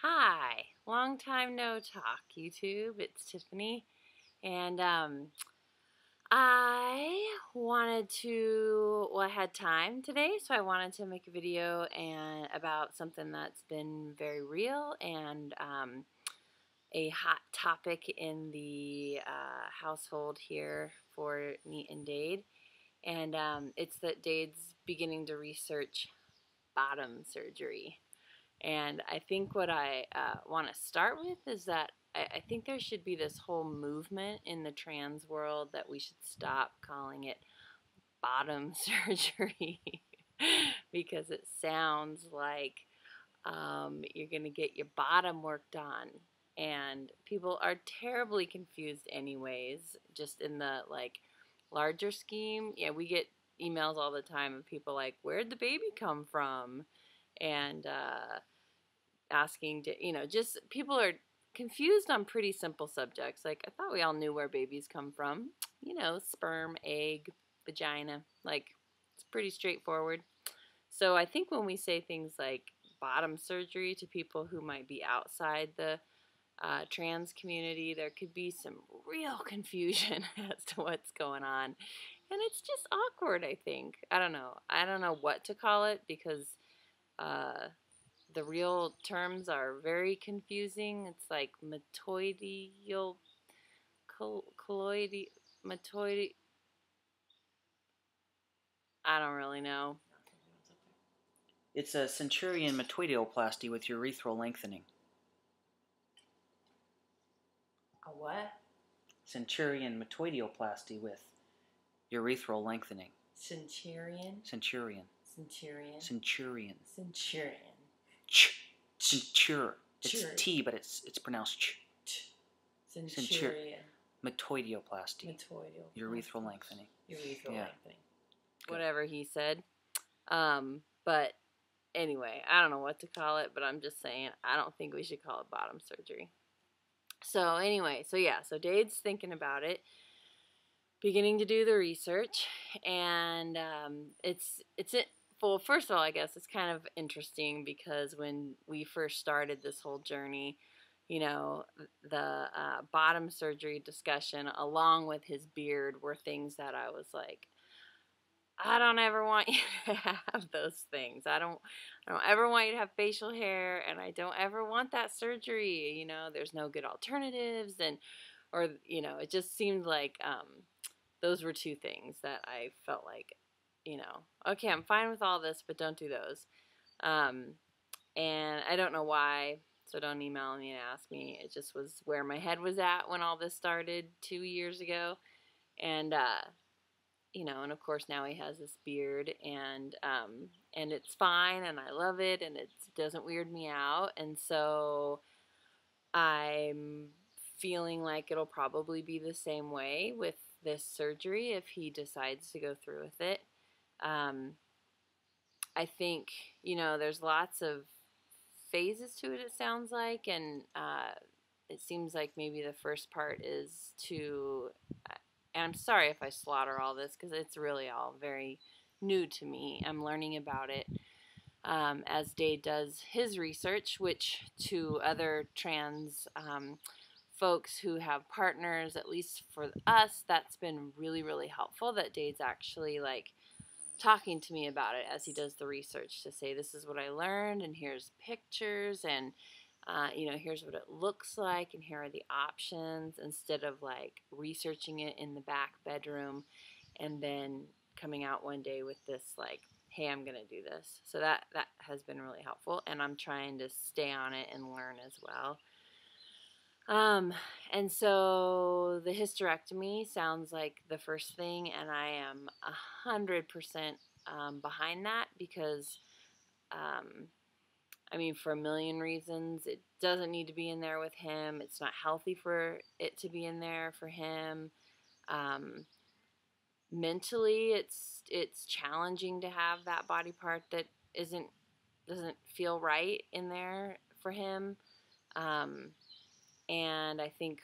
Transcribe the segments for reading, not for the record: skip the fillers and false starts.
Hi, long time no talk, YouTube. It's Tiffany, and I had time today, so I wanted to make a video and about something that's been very real and a hot topic in the household here for me and Dade, and it's that Dade's beginning to research bottom surgery. And I think what I want to start with is that I think there should be this whole movement in the trans world that we should stop calling it bottom surgery because it sounds like you're going to get your bottom worked on. And people are terribly confused anyways, just in the larger scheme. Yeah, we get emails all the time of people like, where'd the baby come from? And asking to, just people are confused on pretty simple subjects. Like, I thought we all knew where babies come from. Sperm, egg, vagina. Like, it's pretty straightforward. So I think when we say things like bottom surgery to people who might be outside the trans community, there could be some real confusion as to what's going on. And it's just awkward, I think. I don't know. I don't know what to call it because the real terms are very confusing. It's like matoidial, colloidal, matoid. I don't really know. It's a Centurion metoidioplasty with urethral lengthening. A what? Centurion metoidioplasty with urethral lengthening. Centurion? Centurion. Centurion? Centurion. Centurion. Centur. It's T, but it's pronounced ch. Centurion. Metoidioplasty. Metoidial. Urethral lengthening. Urethral lengthening. Good. Whatever he said. But anyway, I don't know what to call it, but I'm just saying I don't think we should call it bottom surgery. So anyway, so Dade's thinking about it, beginning to do the research, and well, first of all, I guess it's kind of interesting because when we first started this whole journey, the bottom surgery discussion along with his beard were things that I was like, I don't ever want you to have those things. I don't ever want you to have facial hair, and I don't ever want that surgery. There's no good alternatives, or it just seemed like those were two things that I felt like, okay, I'm fine with all this, but don't do those. And I don't know why, so don't email me and ask me. It just was where my head was at when all this started 2 years ago, and and of course now he has this beard, and it's fine, and I love it, and it doesn't weird me out, and so I'm feeling like it'll probably be the same way with this surgery if he decides to go through with it. I think, there's lots of phases to it, it sounds like, and it seems like maybe the first part is to, and I'm sorry if I slaughter all this because it's really all very new to me. I'm learning about it as Dade does his research, which to other trans folks who have partners, at least for us, that's been really, really helpful that Dade's actually talking to me about it as he does the research to say, this is what I learned, and here's pictures, and here's what it looks like, and here are the options, instead of researching it in the back bedroom and then coming out one day with this hey, I'm gonna do this. So that has been really helpful, and I'm trying to stay on it and learn as well. And so the hysterectomy sounds like the first thing, and I am 100% behind that because for a million reasons, it doesn't need to be in there with him. It's not healthy for it to be in there for him. Mentally, it's challenging to have that body part that doesn't feel right in there for him. And I think,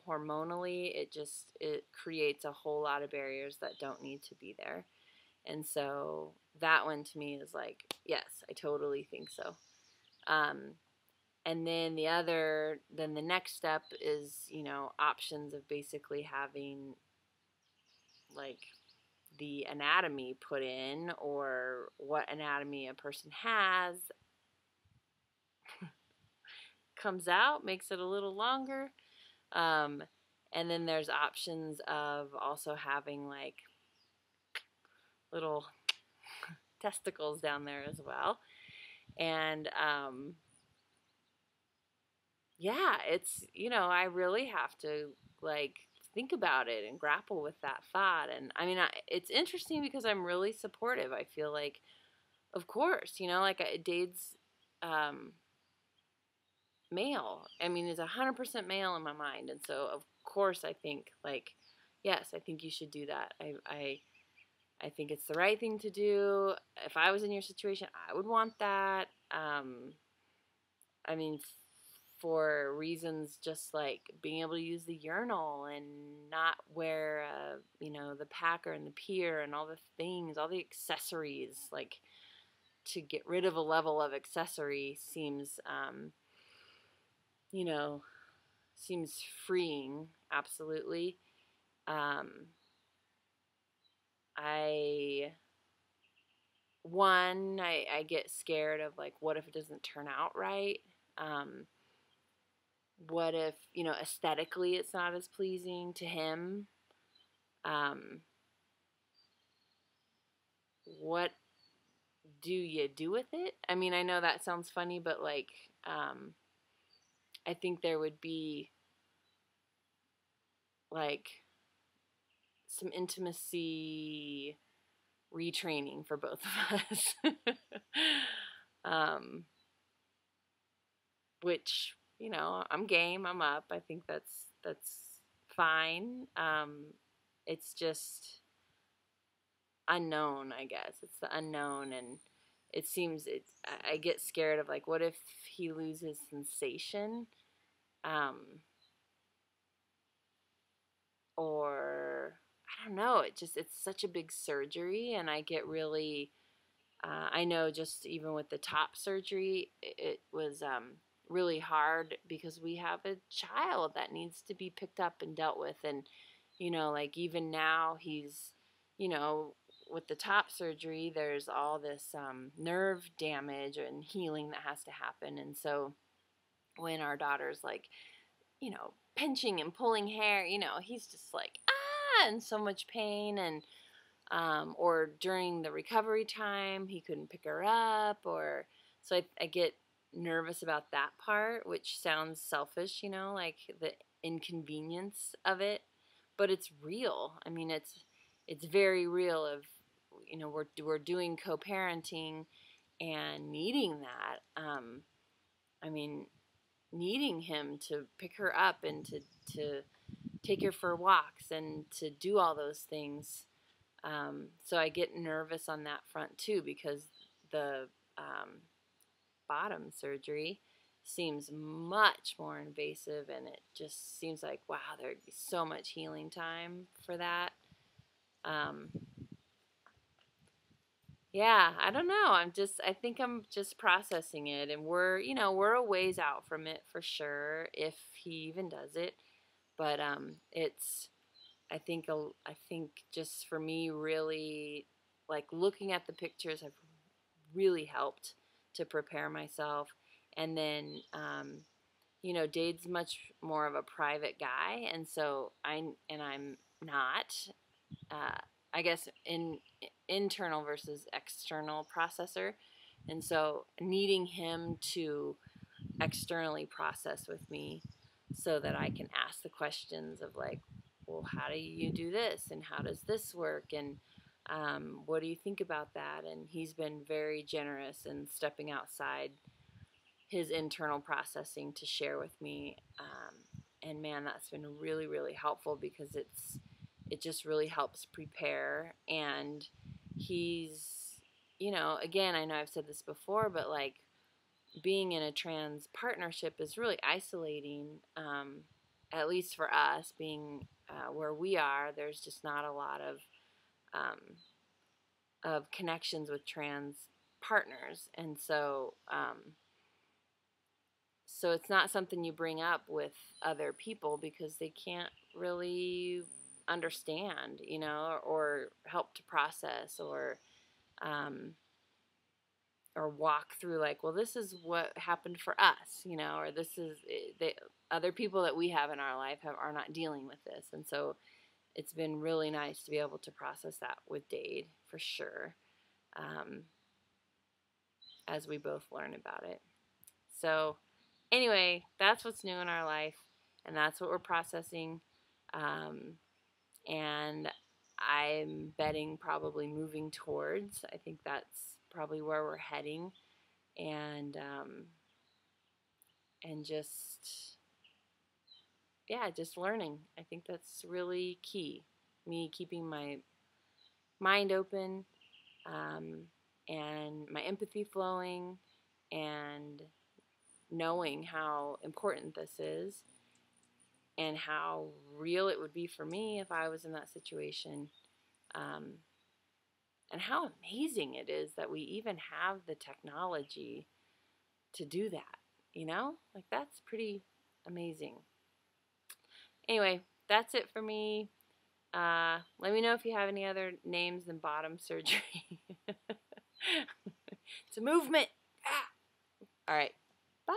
hormonally, it creates a whole lot of barriers that don't need to be there. And so that one to me is yes, I totally think so. And then the next step is, you know, options of basically having like the anatomy put in, or what anatomy a person has comes out, makes it a little longer. Um, and then there's options of also having like little testicles down there as well. And yeah, it's, you know, I really have to like think about it and grapple with that thought. And I mean, it's interesting because I'm really supportive. I feel like, of course, you know, like Dade's um, male. I mean, is 100% male in my mind, and so of course I think like, yes, I think you should do that. I think it's the right thing to do. If I was in your situation, I would want that. I mean, for reasons just like being able to use the urinal and not wear, you know, the packer and the pier and all the things, all the accessories, like to get rid of a level of accessory seems, you know, seems freeing. Absolutely. Um, I I get scared of like, what if it doesn't turn out right? Um, what if, you know, aesthetically it's not as pleasing to him? Um, what do you do with it? I mean, I know that sounds funny, but like, I think there would be like some intimacy retraining for both of us. um, which, you know, I'm game, I'm up. I think that's fine. It's just unknown, I guess. It's the unknown, and it seems I get scared of like, what if he loses sensation, um, or I don't know. It's such a big surgery, and I get really. I know just even with the top surgery, it was really hard because we have a child that needs to be picked up and dealt with. And, you know, like even now he's, you know, with the top surgery, there's all this nerve damage and healing that has to happen. And so when our daughter's like, you know, pinching and pulling hair, you know, he's just like, ah, in so much pain. And or during the recovery time, he couldn't pick her up, or so I get nervous about that part, which sounds selfish, you know, like the inconvenience of it, but it's real. I mean, it's very real. Of, you know, we're doing co-parenting and needing that. I mean, needing him to pick her up and to take her for walks and to do all those things. So I get nervous on that front too, because the bottom surgery seems much more invasive, and it just seems like, wow, there'd be so much healing time for that. Um, yeah, I don't know. I think I'm just processing it, and we're a ways out from it for sure, if he even does it. But I think just for me, really, like looking at the pictures have really helped to prepare myself. And then, you know, Dade's much more of a private guy, and so I'm not. Uh, I guess in internal versus external processor, and so needing him to externally process with me so that I can ask the questions of like, well, how do you do this, and how does this work, and what do you think about that? And he's been very generous in stepping outside his internal processing to share with me. And man, that's been really, really helpful, because it just really helps prepare. And he's, you know, again, I know I've said this before, but like being in a trans partnership is really isolating. At least for us, being where we are, there's just not a lot um, of connections with trans partners, and so So it's not something you bring up with other people because they can't really understand, you know, or help to process um, or walk through like, well, this is what happened for us, you know, or this is the other people that we have in our life are not dealing with this. And so it's been really nice to be able to process that with Dade for sure, as we both learn about it. So anyway, that's what's new in our life, and that's what we're processing. And I'm betting probably moving towards. I think that's probably where we're heading, and just just learning. I think that's really key. Me keeping my mind open, and my empathy flowing, and knowing how important this is and how real it would be for me if I was in that situation, and how amazing it is that we even have the technology to do that, you know? Like, that's pretty amazing. Anyway, that's it for me. Let me know if you have any other names than bottom surgery. It's a movement. Ah! All right. Bye.